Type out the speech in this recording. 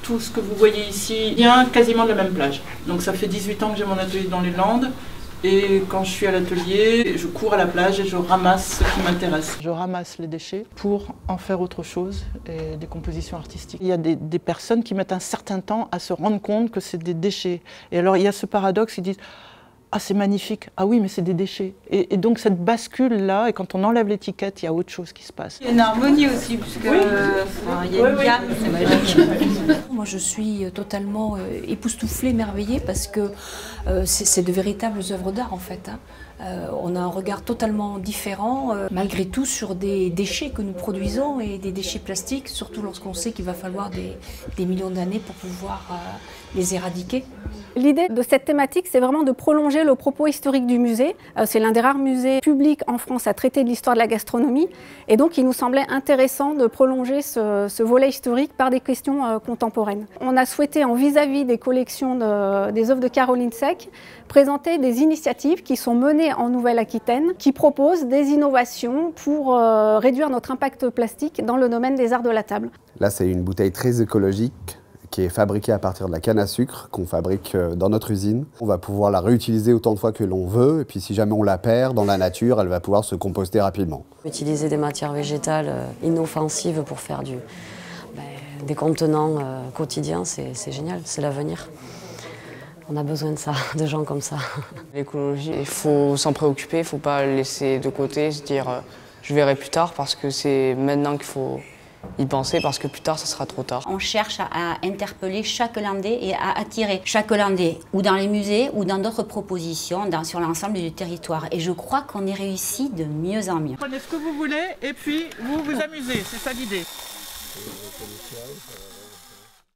tout ce que vous voyez ici vient quasiment de la même plage. Donc ça fait 18 ans que j'ai mon atelier dans les Landes. Et quand je suis à l'atelier, je cours à la plage et je ramasse ce qui m'intéresse. Je ramasse les déchets pour en faire autre chose, et des compositions artistiques. Il y a des personnes qui mettent un certain temps à se rendre compte que c'est des déchets. Et alors il y a ce paradoxe, ils disent « Ah, c'est magnifique, ah oui, mais c'est des déchets ». Et donc cette bascule-là, et quand on enlève l'étiquette, il y a autre chose qui se passe. Il y a une harmonie aussi, puisque oui. Il y a une gamme, c'est magique. Moi, je suis totalement époustouflée, émerveillée, parce que c'est de véritables œuvres d'art, en fait. On a un regard totalement différent, malgré tout, sur des déchets que nous produisons et des déchets plastiques, surtout lorsqu'on sait qu'il va falloir des millions d'années pour pouvoir les éradiquer. L'idée de cette thématique, c'est vraiment de prolonger le propos historique du musée. C'est l'un des rares musées publics en France à traiter de l'histoire de la gastronomie. Et donc, il nous semblait intéressant de prolonger ce volet historique par des questions contemporaines. On a souhaité, en vis-à-vis des collections des œuvres de Caroline Seck, présenter des initiatives qui sont menées en Nouvelle-Aquitaine, qui proposent des innovations pour réduire notre impact plastique dans le domaine des arts de la table. Là, c'est une bouteille très écologique, qui est fabriquée à partir de la canne à sucre qu'on fabrique dans notre usine. On va pouvoir la réutiliser autant de fois que l'on veut, et puis si jamais on la perd dans la nature, elle va pouvoir se composter rapidement. Utiliser des matières végétales inoffensives pour faire des contenants quotidiens, c'est génial, c'est l'avenir. On a besoin de ça, de gens comme ça. L'écologie, il faut s'en préoccuper, il ne faut pas le laisser de côté, se dire je verrai plus tard, parce que c'est maintenant qu'il faut y penser, parce que plus tard, ça sera trop tard. On cherche à interpeller chaque Landais et à attirer chaque Landais, ou dans les musées, ou dans d'autres propositions sur l'ensemble du territoire. Et je crois qu'on est réussi de mieux en mieux. Prenez ce que vous voulez et puis vous vous amusez, c'est ça l'idée.